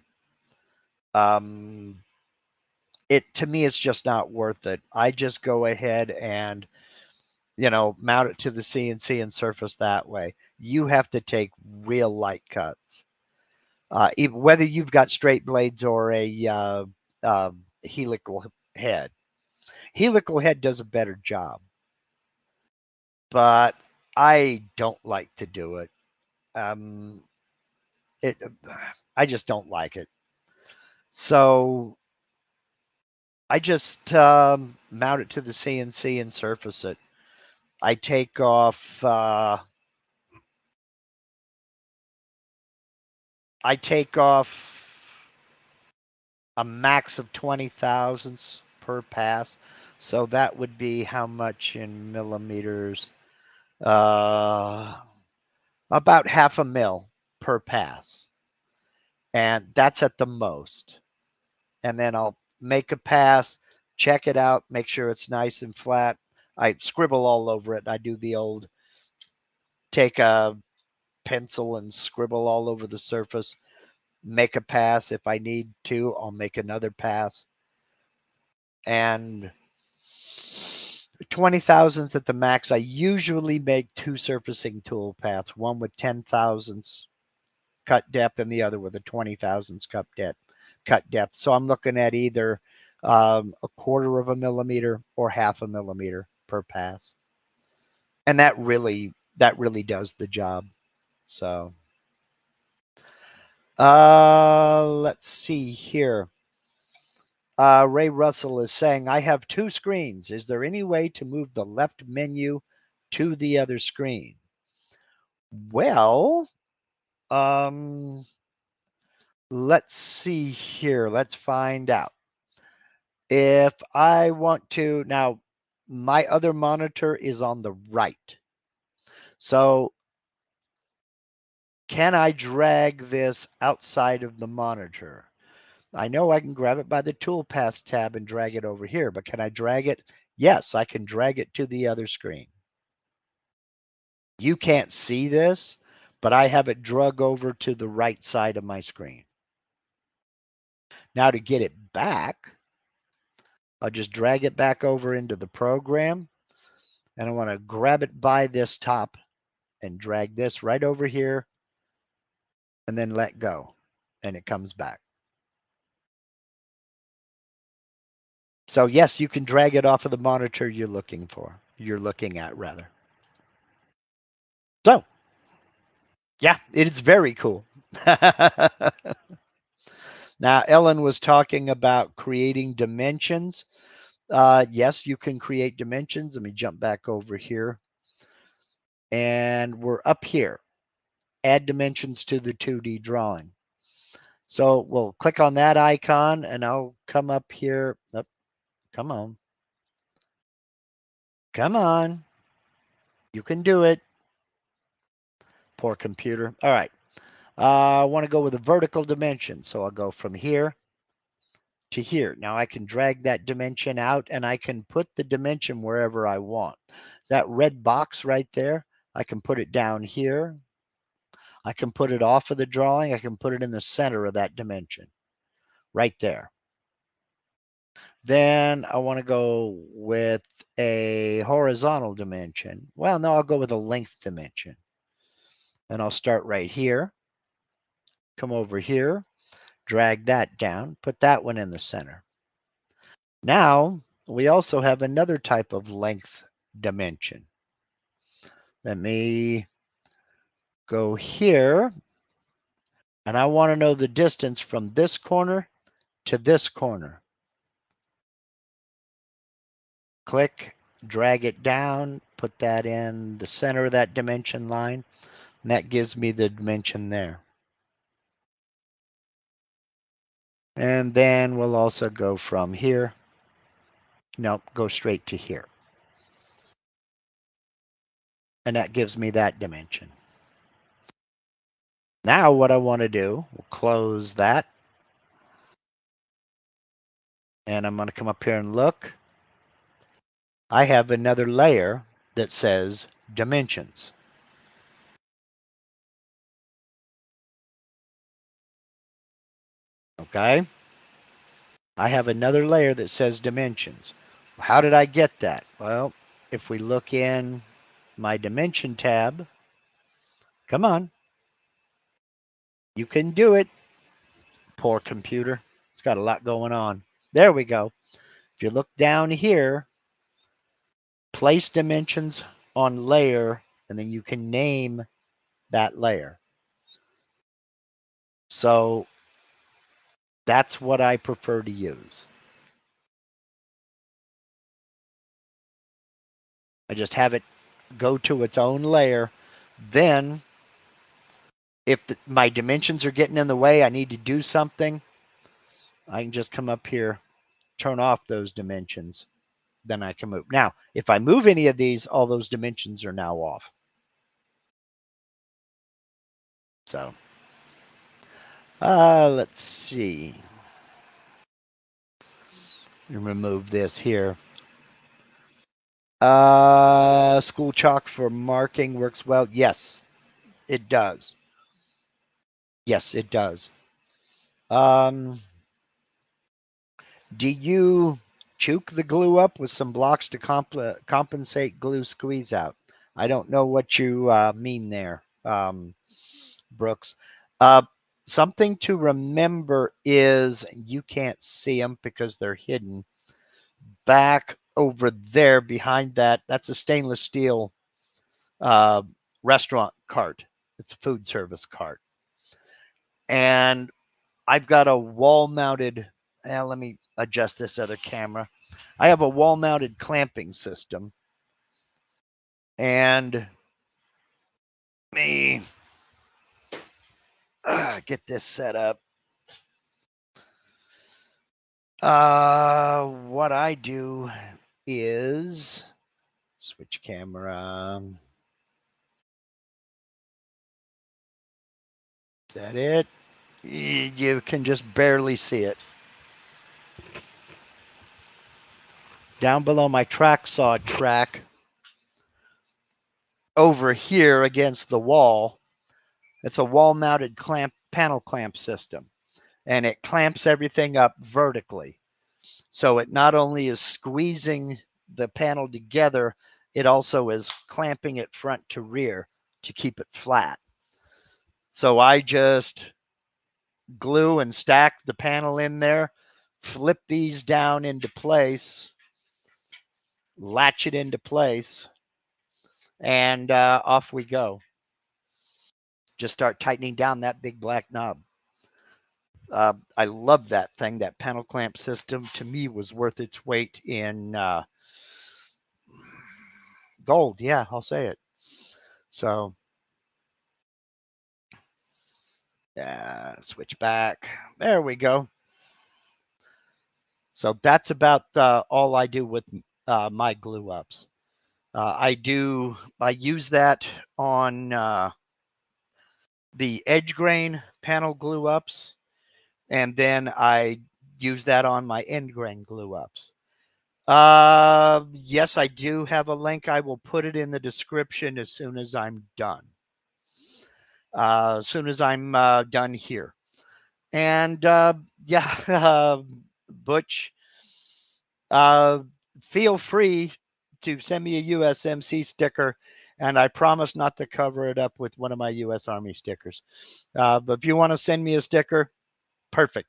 It to me, it's just not worth it. I just go ahead and mount it to the CNC and surface that way. You have to take real light cuts. Whether you've got straight blades or a helical head. Helical head does a better job, but I don't like to do it. Um, it I just don't like it. So I just mount it to the CNC and surface it. I take off a max of 20 thousandths per pass. So that would be how much in millimeters? About half a mil per pass. And that's at the most. And then I'll make a pass, check it out, make sure it's nice and flat. I scribble all over it. I do the old take a pencil and scribble all over the surface, make a pass. If I need to, I'll make another pass. And 20 thousandths at the max. I usually make two surfacing tool paths, one with 10 thousandths cut depth and the other with a 20 thousandths cut depth. So I'm looking at either a quarter of a millimeter or half a millimeter per pass. And that really does the job. So let's see here. Ray Russell is saying, I have two screens. Is there any way to move the left menu to the other screen? Well, let's see here. Let's find out. If I want to, now my other monitor is on the right. So can I drag this outside of the monitor? I know I can grab it by the Toolpath tab and drag it over here, but can I drag it? Yes, I can drag it to the other screen. You can't see this, but I have it drug over to the right side of my screen. Now to get it back, I'll just drag it back over into the program, and I want to grab it by this top and drag this right over here and then let go, and it comes back. So yes, you can drag it off of the monitor you're looking at rather. So yeah, it's very cool. Now, Ellen was talking about creating dimensions. Yes, you can create dimensions. Let me jump back over here. And we're up here. Add dimensions to the 2D drawing. So we'll click on that icon and I'll come up here. Oh, come on. Come on. You can do it. Poor computer. All right. I want to go with a vertical dimension. So I'll go from here to here. Now I can drag that dimension out and I can put the dimension wherever I want. That red box right there, I can put it down here. I can put it off of the drawing. I can put it in the center of that dimension right there. Then I want to go with a horizontal dimension. Well, no, I'll go with a length dimension. And I'll start right here, come over here, drag that down, put that one in the center. Now, we also have another type of length dimension. Let me go here, and I want to know the distance from this corner to this corner. Click, drag it down, put that in the center of that dimension line, and that gives me the dimension there. And then we'll also go from here. Nope, go straight to here. And that gives me that dimension. Now what I want to do, we'll close that. And I'm going to come up here and look. I have another layer that says dimensions. Okay. I have another layer that says dimensions. How did I get that? Well, if we look in my dimension tab, come on. You can do it. Poor computer. It's got a lot going on. There we go. If you look down here, place dimensions on layer, and then you can name that layer. So that's what I prefer to use. I just have it go to its own layer. Then if my dimensions are getting in the way, I need to do something, I can just come up here, turn off those dimensions. Then I can move. Now, if I move any of these, all those dimensions are now off. So, let's see. Remove this here. School chalk for marking works well. Yes, it does. Yes, it does. Do you choke the glue up with some blocks to compensate glue squeeze out? I don't know what you mean there, Brooks. Uh, Something to remember is you can't see them because they're hidden. Back over there behind that, that's a stainless steel uh, restaurant cart. It's a food service cart. And I've got a wall mounted, let me adjust this other camera. I have a wall mounted clamping system. And let me get this set up. What I do is switch camera. Is that it? You can just barely see it. Down below my track saw track, over here against the wall, it's a wall mounted panel clamp system, and it clamps everything up vertically. So it not only is squeezing the panel together, it also is clamping it front to rear to keep it flat. So I just glue and stack the panel in there, flip these down into place, latch it into place, and off we go. Just start tightening down that big black knob. I love that thing. That panel clamp system to me was worth its weight in gold. Yeah, I'll say it. So switch back. There we go. So that's about all I do with my glue ups. I use that on the edge grain panel glue ups, and then I use that on my end grain glue ups. Yes, I do have a link. I will put it in the description as soon as I'm done. As soon as I'm done here. And yeah, Butch, uh, feel free to send me a USMC sticker, and I promise not to cover it up with one of my US Army stickers. But if you want to send me a sticker, perfect.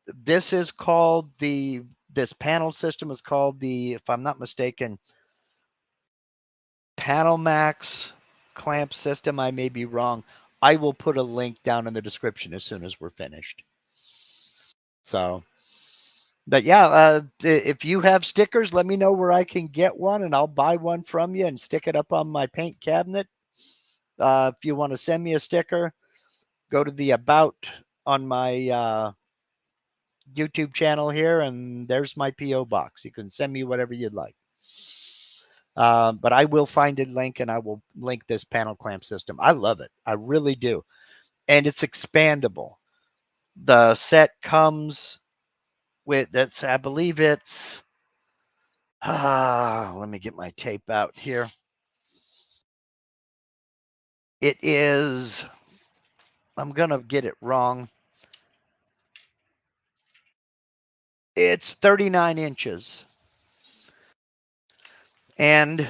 This is called this panel system is called the, if I'm not mistaken, Panel Max clamp system. I may be wrong. I will put a link down in the description as soon as we're finished. So, but yeah, if you have stickers, let me know where I can get one, and I'll buy one from you and stick it up on my paint cabinet. If you want to send me a sticker, go to the About on my YouTube channel here, and there's my P.O. box. You can send me whatever you'd like. But I will find a link, and I will link this panel clamp system. I love it. I really do. And it's expandable. The set comes with, that's, I believe it's, let me get my tape out here. It is, I'm going to get it wrong. It's 39 inches. And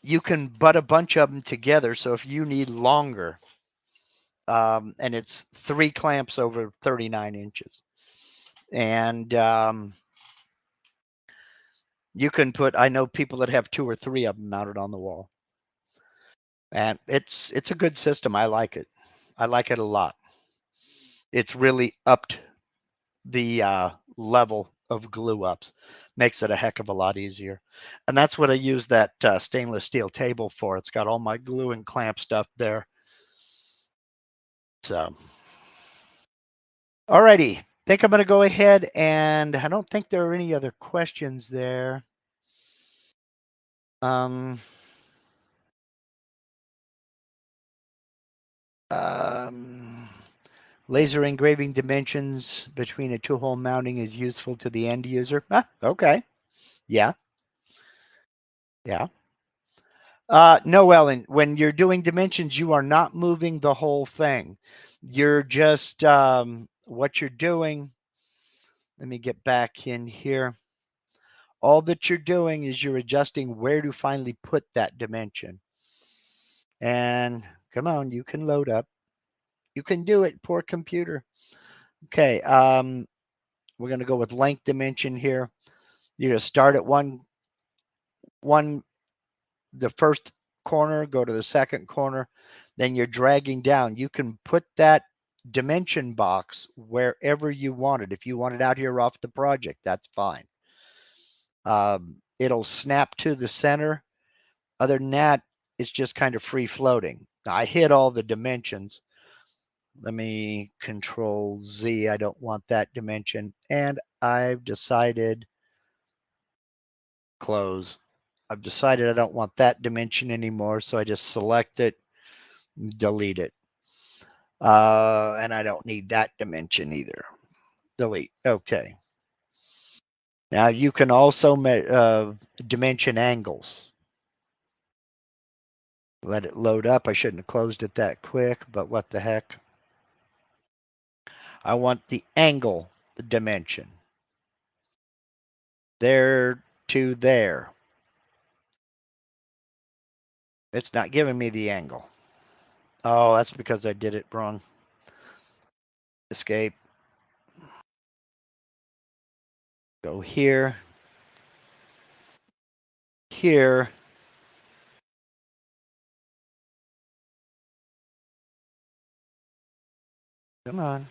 you can butt a bunch of them together. So if you need longer, and it's 3 clamps over 39 inches. And you can put, I know people that have 2 or 3 of them mounted on the wall. And it's a good system. I like it. I like it a lot. It's really upped the level of glue ups. Makes it a heck of a lot easier. And that's what I use that stainless steel table for. It's got all my glue and clamp stuff there. So, alrighty. Think I'm going to go ahead, and I don't think there are any other questions there. Laser engraving dimensions between a two-hole mounting is useful to the end user. Okay. Yeah. Yeah. No, Ellen, when you're doing dimensions, you are not moving the whole thing. You're just, what you're doing, let me get back in here. All that you're doing is you're adjusting where to finally put that dimension. And come on, you can load up. You can do it, poor computer. Okay, we're going to go with length dimension here. You're going to start at the first corner, go to the second corner, then you're dragging down. You can put that dimension box wherever you want it. If you want it out here off the project, that's fine. It'll snap to the center. Other than that, it's just kind of free floating. I hit all the dimensions. Let me Control Z. I don't want that dimension. And I've decided close. I've decided I don't want that dimension anymore. So I just select it, delete it. And I don't need that dimension either. Delete. Okay. Now you can also dimension angles. Let it load up. I shouldn't have closed it that quick, but what the heck. I want the angle dimension. There to there. It's not giving me the angle. Oh, that's because I did it wrong. Escape. Go here. Here. Come on.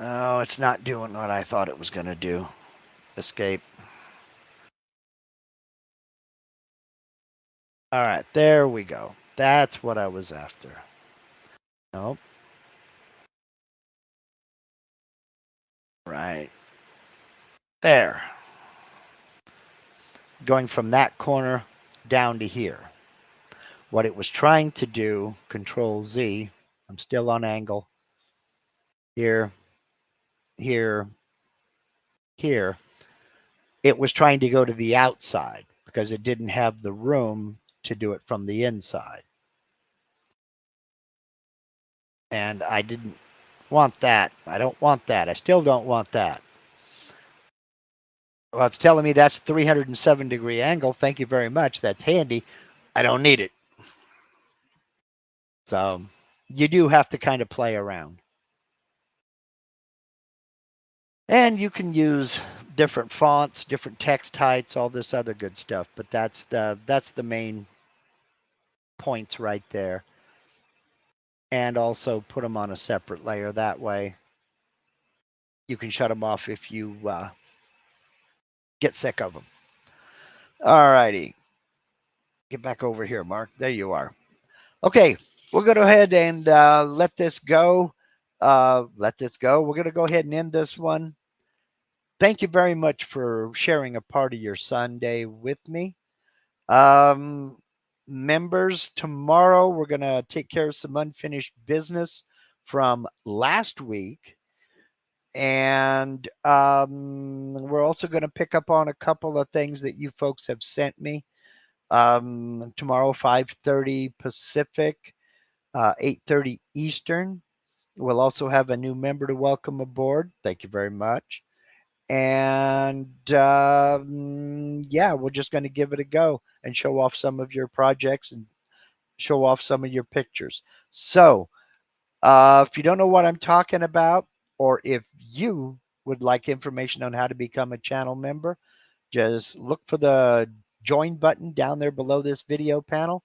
Oh, it's not doing what I thought it was going to do. Escape. All right, there we go. That's what I was after. Nope. Right. There. Going from that corner down to here. What it was trying to do, Control Z, I'm still on angle. Here, here, here. It was trying to go to the outside because it didn't have the room to do it from the inside. And I didn't want that. I don't want that. I still don't want that. Well, it's telling me that's 307-degree angle. Thank you very much. That's handy. I don't need it. So you do have to kind of play around. And you can use different fonts, different text heights, all this other good stuff. But that's the main points right there. And also put them on a separate layer. That way you can shut them off if you get sick of them. All righty. Get back over here, Mark. There you are. Okay, we'll go ahead and let this go. We're going to go ahead and end this one. Thank you very much for sharing a part of your Sunday with me. Members, tomorrow we're going to take care of some unfinished business from last week. And we're also going to pick up on a couple of things that you folks have sent me. Tomorrow, 5:30 Pacific, 8:30 Eastern. We'll also have a new member to welcome aboard. Thank you very much. And yeah, we're just going to give it a go and show off some of your projects and show off some of your pictures. So if you don't know what I'm talking about, or if you would like information on how to become a channel member, just look for the join button down there below this video panel.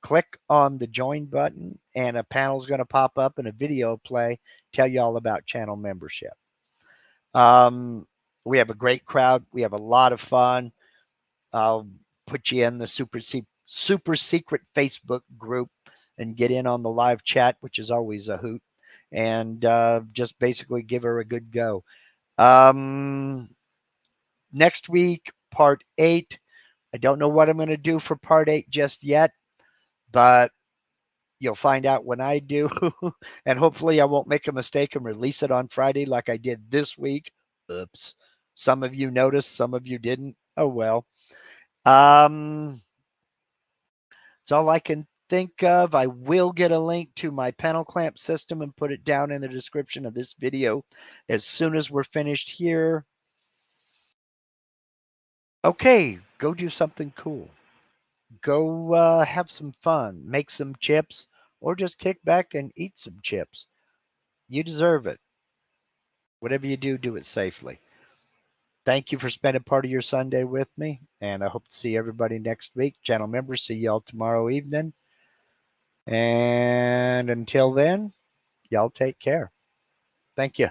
click on the join button and a panel is going to pop up and a video play, tell you all about channel membership. We have a great crowd. We have a lot of fun. I'll put you in the super secret Facebook group and get in on the live chat, which is always a hoot, and just basically give her a good go. Next week, part 8. I don't know what I'm going to do for part 8 just yet, but you'll find out when I do. And hopefully I won't make a mistake and release it on Friday like I did this week. Oops. Some of you noticed, some of you didn't. Oh, well. That's all I can think of. I will get a link to my panel clamp system and put it down in the description of this video as soon as we're finished here. Okay, go do something cool. Go have some fun, make some chips, or just kick back and eat some chips. You deserve it. Whatever you do, do it safely. Thank you for spending part of your Sunday with me, and I hope to see everybody next week. Channel members, see y'all tomorrow evening. And until then, y'all take care. Thank you.